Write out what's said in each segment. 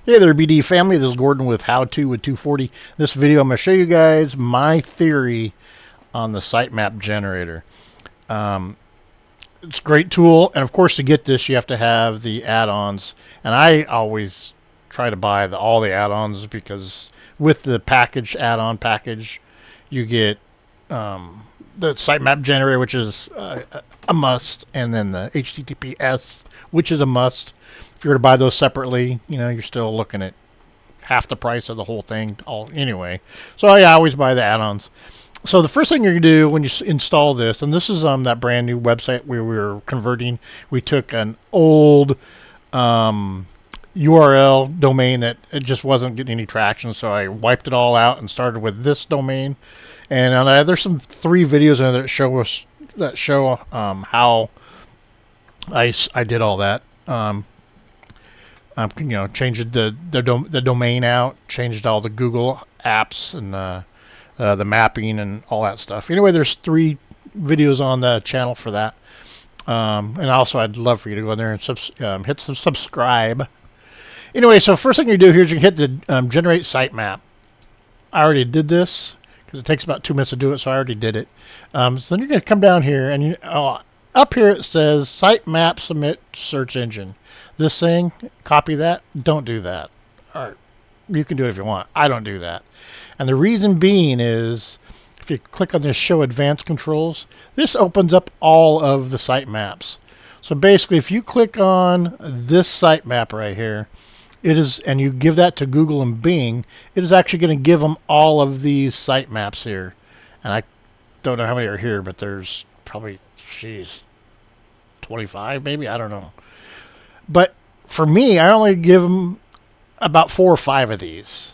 Hey there, BD family. This is Gordon with How To with 240. This video, I'm going to show you guys my theory on the sitemap generator. It's a great tool, and of course, to get this, you have to have the add-ons. And I always try to buy all the add-ons because with the add-on package, you get the sitemap generator, which is a must, and then the HTTPS, which is a must. If you were to buy those separately, you're still looking at half the price of the whole thing. Anyway, so yeah, I always buy the add-ons. So the first thing you're gonna do when you install this, and this is that brand new website where we were converting. We took an old URL domain that it just wasn't getting any traction, so I wiped it all out and started with this domain. And there's some 3 videos in there that show how I did all that. Changed the domain out, changed all the Google apps and the mapping and all that stuff. Anyway, there's 3 videos on the channel for that. And also, I'd love for you to go in there and hit subscribe. Anyway, so first thing you do here is you hit the generate sitemap. I already did this because it takes about 2 minutes to do it, so I already did it. So then you're going to come down here, and up here it says sitemap submit search engine. This thing, copy that. Don't do that. Or you can do it if you want. I don't do that. And the reason being is, if you click on this show advanced controls, this opens up all of the sitemaps. So basically, if you click on this sitemap right here, and you give that to Google and Bing, it is actually going to give them all of these sitemaps here. And I don't know how many are here, but there's probably, 25 maybe? I don't know. But for me, I only give them about 4 or 5 of these.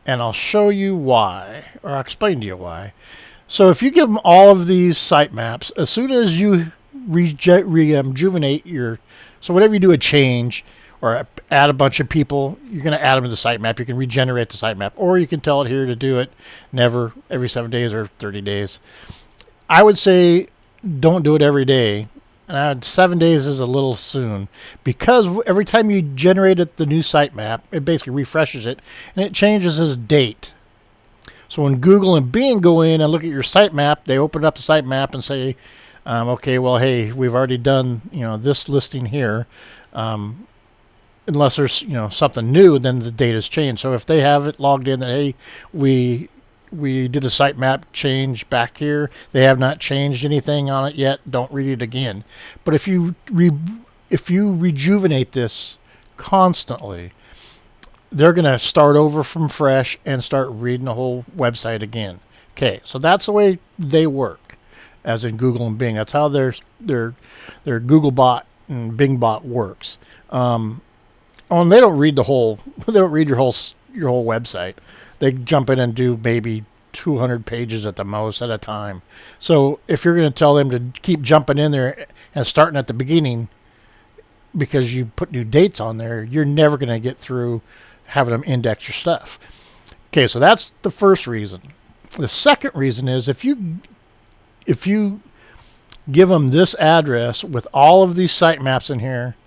And I'll show you why, or I'll explain to you why. So if you give them all of these sitemaps, as soon as you rejuvenate so whenever you do a change or add a bunch of people, you're going to add them to the sitemap. You can regenerate the sitemap, or you can tell it here to do it every 7 days or 30 days. I would say don't do it every day. 7 days is a little soon, because every time you generated the new sitemap, it basically refreshes it and it changes its date. So when Google and Bing go in and look at your sitemap, they open up the sitemap and say, okay, well, hey, we've already done this listing here. Unless there's something new, then the date has changed. So if they have it logged in that, hey, we did a sitemap change back here, they have not changed anything on it yet, don't read it again. But if you rejuvenate this constantly, they're going to start over from fresh and start reading the whole website again. Okay, so that's the way they work, as in Google and Bing. That's how their Google bot and Bing bot works. And they don't read they don't read your whole website. They jump in and do maybe 200 pages at the most at a time. So if you're going to tell them to keep jumping in there and starting at the beginning because you put new dates on there, you're never going to get through having them index your stuff. Okay, so that's the first reason. The second reason is if you give them this address with all of these sitemaps in here,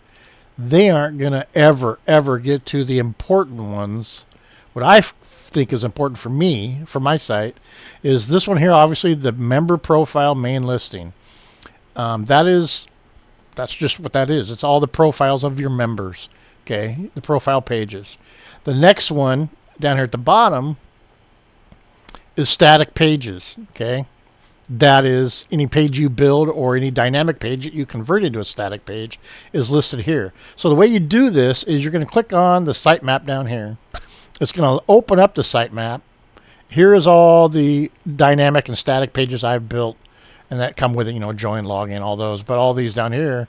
they aren't going to ever get to the important ones. What I think is important for me, for my site, is this one here, obviously the member profile main listing. That's just what that is. It's all the profiles of your members, okay, the profile pages. The next one down here at the bottom is static pages, okay. That is any page you build or any dynamic page that you convert into a static page is listed here. So the way you do this is you're going to click on the sitemap down here. It's going to open up the sitemap. Here is all the dynamic and static pages I've built, and that come with it, join, login, all those. But all these down here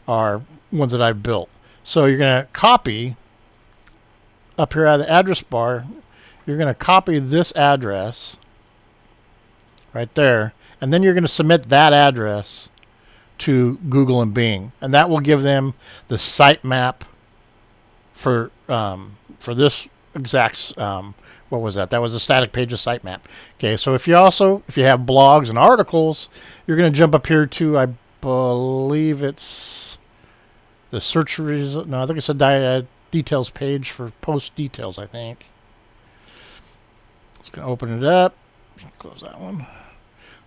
are ones that I've built. So you're going to copy up here out of the address bar. You're going to copy this address right there, and then you're going to submit that address to Google and Bing, and that will give them the sitemap for this exact what was that? That was the static pages sitemap. Okay, so if you have blogs and articles, you're going to jump up here to, I believe it's the search result. No, I think it's a details page for post details, I think. Just going to open it up. Close that one.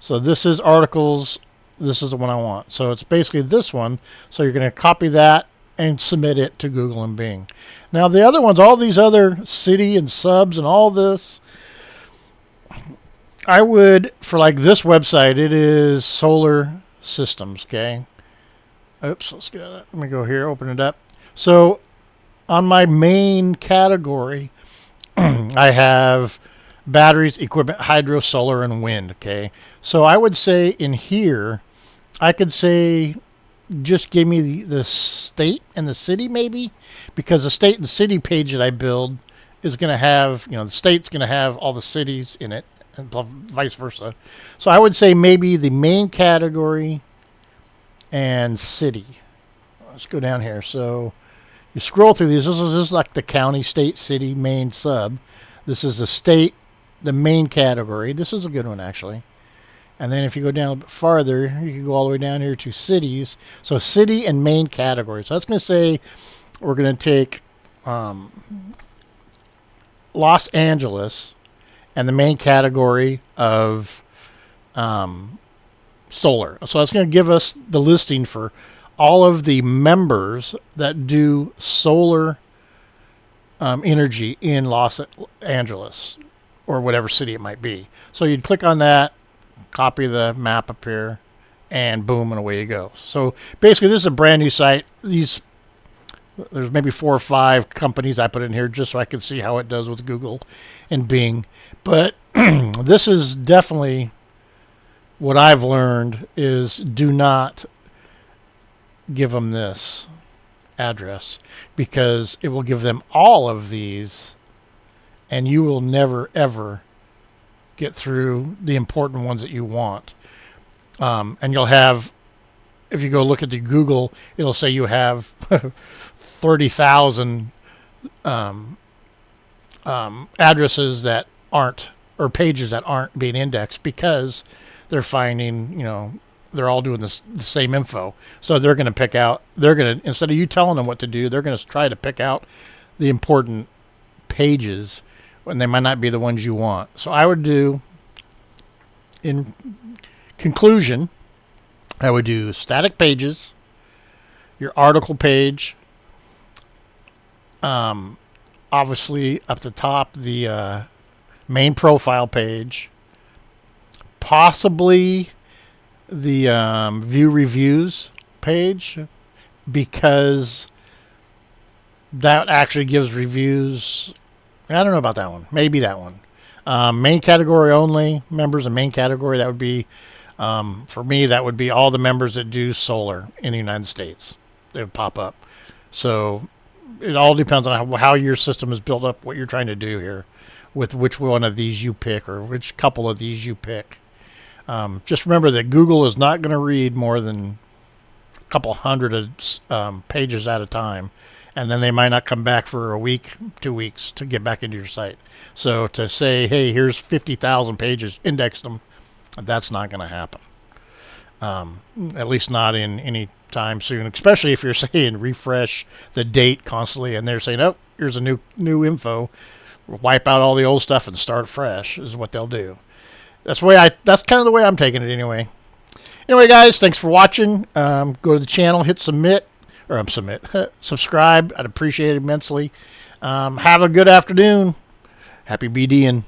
So this is articles. This is the one I want. So it's basically this one. So you're going to copy that and submit it to Google and Bing. Now the other ones, all these other city and subs and all this, I would, for like this website, it is solar systems, okay? Oops, let's get that. Let me go here, open it up. So on my main category, I have batteries, equipment, hydro, solar, and wind, okay? So I would say in here, I could say just give me the state and the city maybe, because the state and the city page that I build is going to have, the state's going to have all the cities in it, and vice versa. So I would say maybe the main category and city. Let's go down here. So you scroll through these. This is like the county, state, city, main, sub. This is the state, the main category. This is a good one, actually. And then if you go down a bit farther, you can go all the way down here to cities. So city and main category. So that's going to say we're going to take Los Angeles and the main category of solar. So that's going to give us the listing for all of the members that do solar energy in Los Angeles or whatever city it might be. So you'd click on that, copy the map up here, and boom, and away you go. So basically this is a brand new site. There's maybe 4 or 5 companies I put in here just so I can see how it does with Google and Bing. But this is definitely what I've learned is do not give them this address, because it will give them all of these and you will never ever get through the important ones that you want. And you'll have, if you go look at the Google, it'll say you have 30,000 addresses that aren't, or pages that aren't being indexed, because they're finding, they're all doing the same info. So they're going to pick out, instead of you telling them what to do, they're going to try to pick out the important pages when they might not be the ones you want. So I would do, in conclusion, I would do static pages, your article page, obviously up the top, the main profile page, possibly the view reviews page, because that actually gives reviews. I don't know about that one. Maybe that one. Main category only, members of main category, that would be, for me, that would be all the members that do solar in the United States. They would pop up. So it all depends on how your system is built up, what you're trying to do here, with which one of these you pick, or which couple of these you pick. Just remember that Google is not going to read more than a couple hundred pages at a time, and then they might not come back for a week, 2 weeks to get back into your site. So to say, hey, here's 50,000 pages, index them, that's not going to happen. At least not in any time soon, especially if you're saying refresh the date constantly and they're saying, oh, here's a new info, wipe out all the old stuff and start fresh, is what they'll do. That's kind of the way I'm taking it anyway. Anyway, guys, thanks for watching. Go to the channel, hit submit, subscribe. I'd appreciate it immensely. Have a good afternoon. Happy BDing.